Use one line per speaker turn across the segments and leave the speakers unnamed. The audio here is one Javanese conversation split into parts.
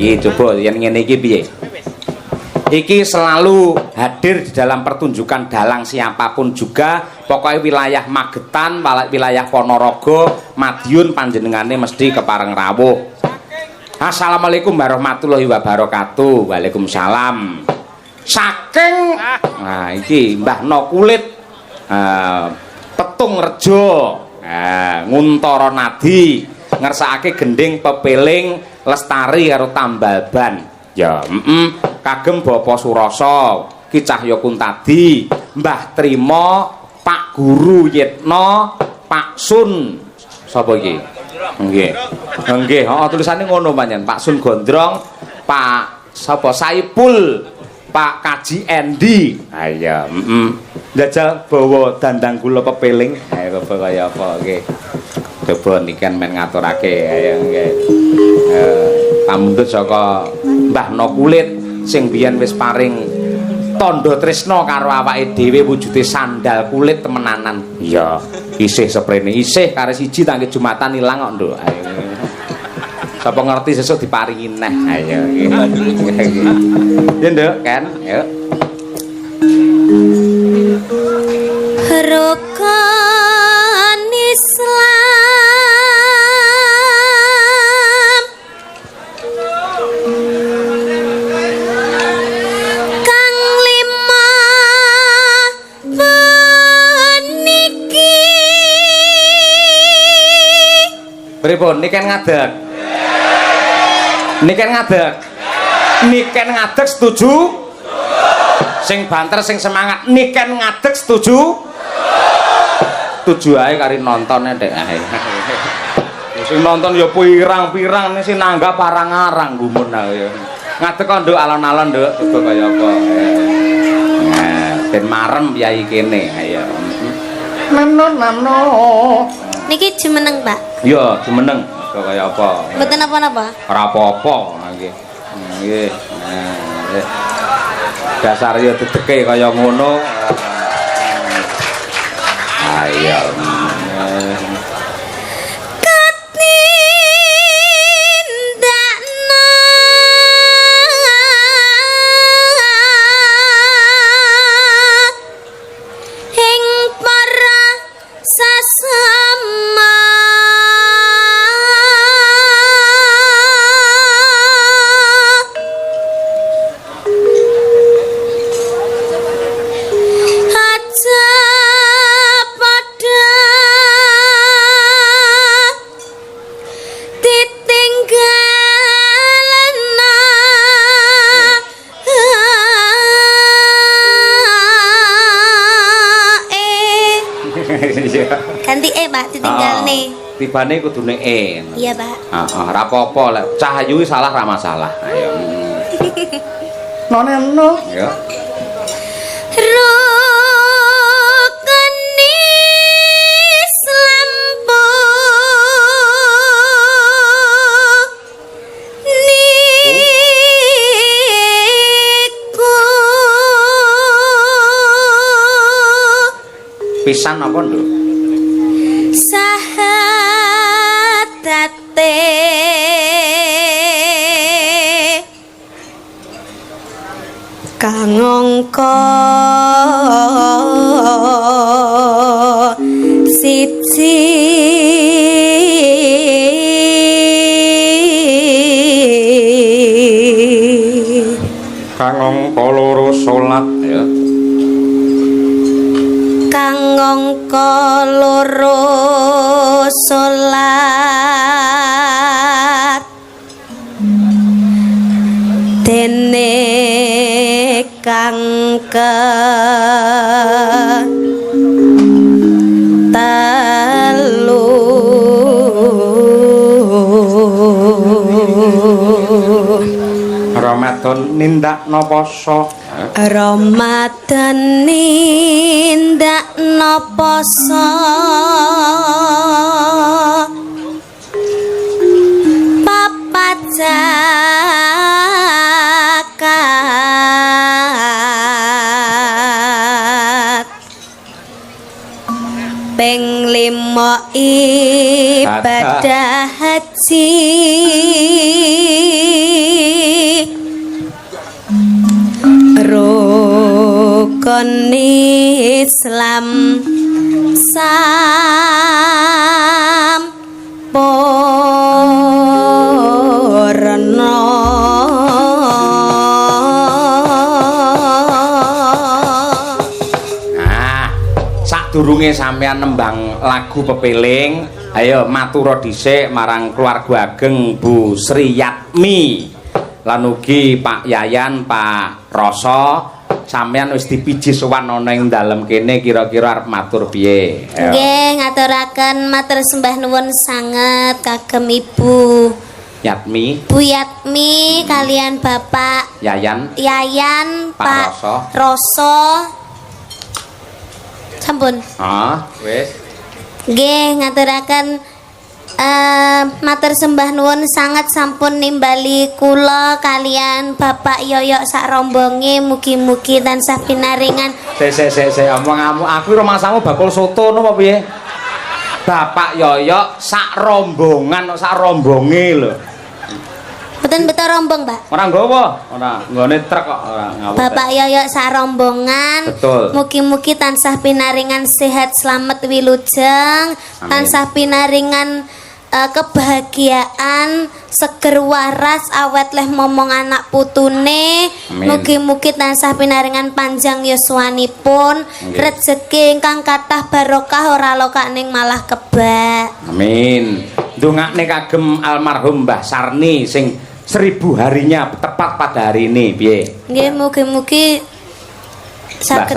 iki coba yen ngene iki piye? Iki selalu hadir di dalam pertunjukan dalang siapapun juga, pokoknya wilayah Magetan, wilayah Ponorogo, Madiun panjenengane mesti kepareng rawuh. Assalamualaikum warahmatullahi wabarakatuh. Waalaikumsalam. Saking nah iki Mbah No Kulit Petung Rejo Nguntara Nadi ngersakake gending pepeling lestari karo tambal ban. Ya, kagem Bapak Surasa, Ki Cahya Kuntadi, Mbah Trima, Pak Guru Yitna, Pak Sun. Sapa iki? Nggih. Nggih, heeh tulisane ngono panjenengan. Pak Sun Gondrong, Pak sapa Saipul, Pak Kaji Endi. Ha iya, Njajal bawa dandang gula pepeling. Ha kaya apa nggih. Coba niken men ngaturake ayo nggih. Pamundhut saka Mbah No Kulit sing biyen wis paring tandha tresna karo awake dhewe wujude sandal kulit temenanan. Iya, isih seprene isih kare siji tangke Jumatan ilang kok, Nduk. Ayo. Sapa ngerti sesuk diparingi neh. Ayo nggih. Ya, Nduk, kan? Yuk.
Rukun Islam kang lima puniki
Pripun niken ngadeg? Niken ngadeg? Niken ngadeg setuju? Sing banter sing semangat niken ngadeg setuju? Setuju ae kari nonton ndek ae. Sing nonton ya pirang-pirang sing nanggap parang-arang gumun ae. Ngadeg kok nduk alon-alon nduk coba kaya apa. Nah, ben marem piyai kene ayo. Nano.
niki jumeneng Pak.
Iya, jumeneng kaya apa.
Mboten apa-apa.
Ora apa-apa nggih. Nggih. Nah, dasar ya dedeke kaya ngono. Ayo.
Ganti Pak ditinggalne.
Tibane kudune E.
Iya, Pak.
Heeh, ora apa-apa lek Cahayu salah ra masalah. Ayo. Noneno. Ya.
Rukun Islam niku
Pisan apa, Nduk?
Sahatate kang angka siji
kang angka loro salat ya.
kang angka loro salat dene kang telu
Ramadan nindakno poso.
Ramadan nindakno poso papat zakat ping 5 ibadah haji rukun Islam sampurna.
Sadurunge sampean nembang lagu pepeling, ayo matura dhisik marang keluarga ageng Bu Sri Yatmi lan ugi Pak Yayan, Pak Rasa. Sampean wis dipiji sowan ana ing dalem kene, kira-kira arep matur piye?
Nggih, ngaturaken matur sembah nuwun sanget kagem Ibu
Yatmi,
Bu Yatmi kalian Bapak
Yayan,
Pak Rasa. Sampun.
Wis.
Nggih, ngaturaken matur sembah nuwun sangat sampun nimbali kula kalian Bapak Yoyok sak rombonge, mugi-mugi tansah pinaringan.
Sik omong aku rumangsamu bakul soto napa piye? Bapak Yoyok sak rombongan, sak rombonge lho.
Mboten beto rombong, Mbak.
Ora nggawa, ora nggone truk kok ora ngawur.
Bapak Yoyok sak rombongan.
Betul.
Mugi-mugi tansah pinaringan sehat slamet wilujeng, tansah pinaringan kebahagiaan, seger waras awet leh momong anak putune. Mugi-mugi tansah pinaringan panjang yuswanipun, rezeki ingkang kathah barokah ora lokaning malah kebak.
Amin. Ndongakne kagem almarhum Mbah Sarni sing 1000 harinya tepat pada hari ini piye?
Nggih, mugi-mugi saged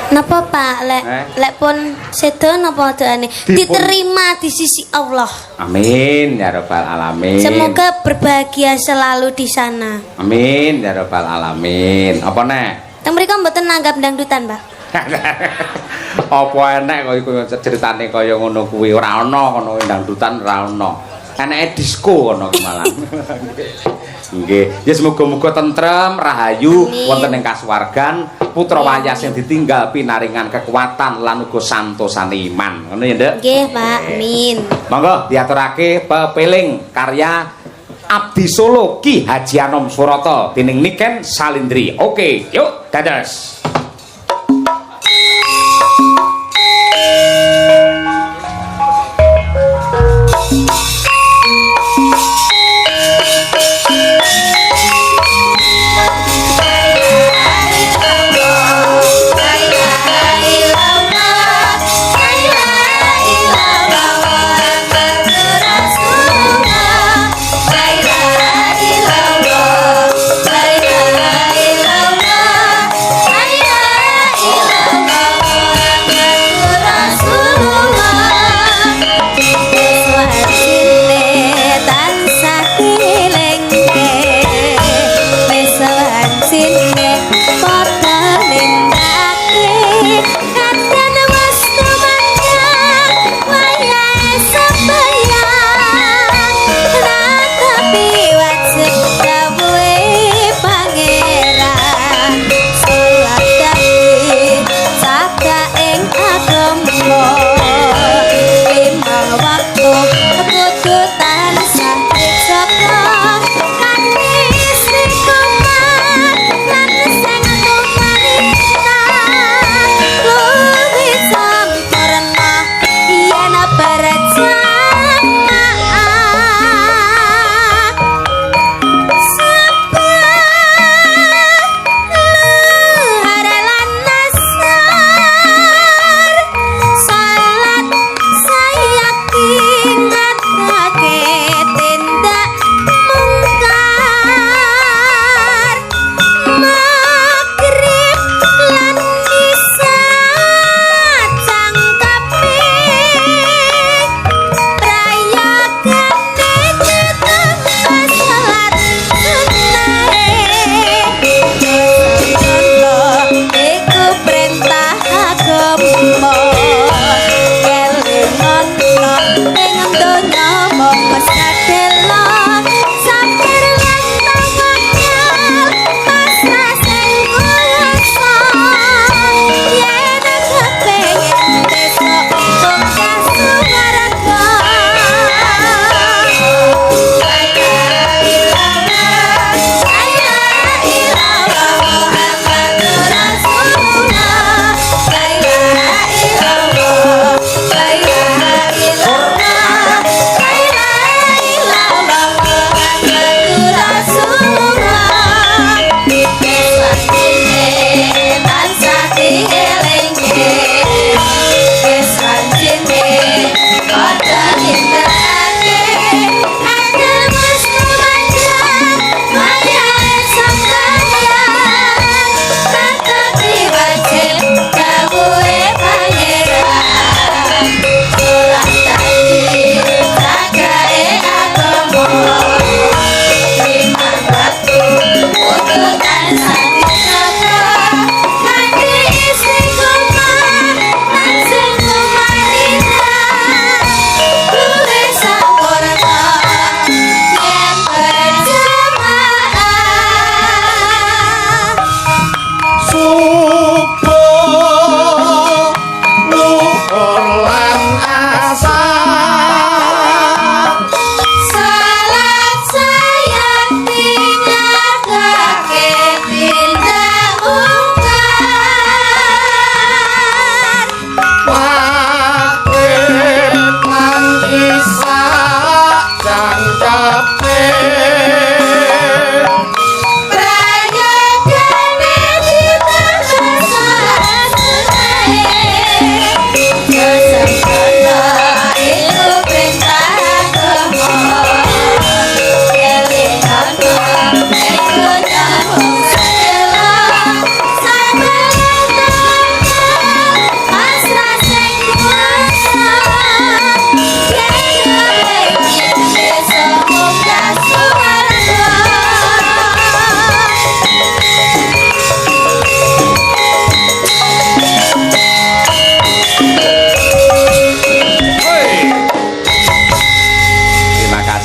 napa Pak lek pun sedo napa doane diterima di sisi Allah.
Amin ya rabbal alamin.
Semoga berbahagia selalu di sana.
Amin ya rabbal alamin. Apa nek?
Teng mriko mboten nanggap dangdutan, Pak.
Apa enek kok ceritane kaya ngono kuwi, ora ana kono dangdutan, ora ana. Eneke disco kono malah. Nggih, ya semoga-moga tentrem, rahayu wonten ing kasuwargan, putra wayah sing ditinggal pinaringan kekuatan lan uga santosane iman. Ngono ya, Nduk?
Nggih, Pak. Amin.
Monggo diaturake pepeling karya Abdi Solo Ki Haji Anom Surata dening Niken Salindri. Oke, yuk dados.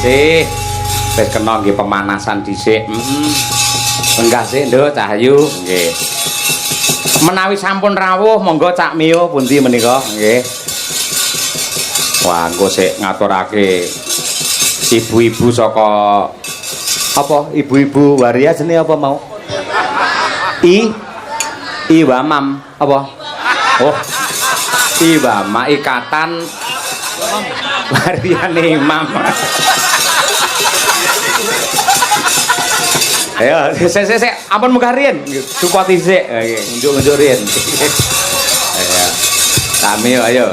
kasih. Wis kena nggih pemanasan dhisik. Enggak sih, Nduk, Cahyu. Nggih. Menawi sampun rawuh, monggo Cak Mio pundi menika, nggih. Wah, engko sik ngaturake ibu-ibu saka apa? Ibu-ibu waria jenenge apa mau? Iwamam apa? Oh. Iwama ikatan wariane imam. Ayo, sik ampun munggah riyen. Support dhisik. Nggih, unjuk-unjuk riyen. Ayo. Sami ayo.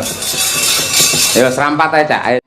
Ayo serampat ae, Cak.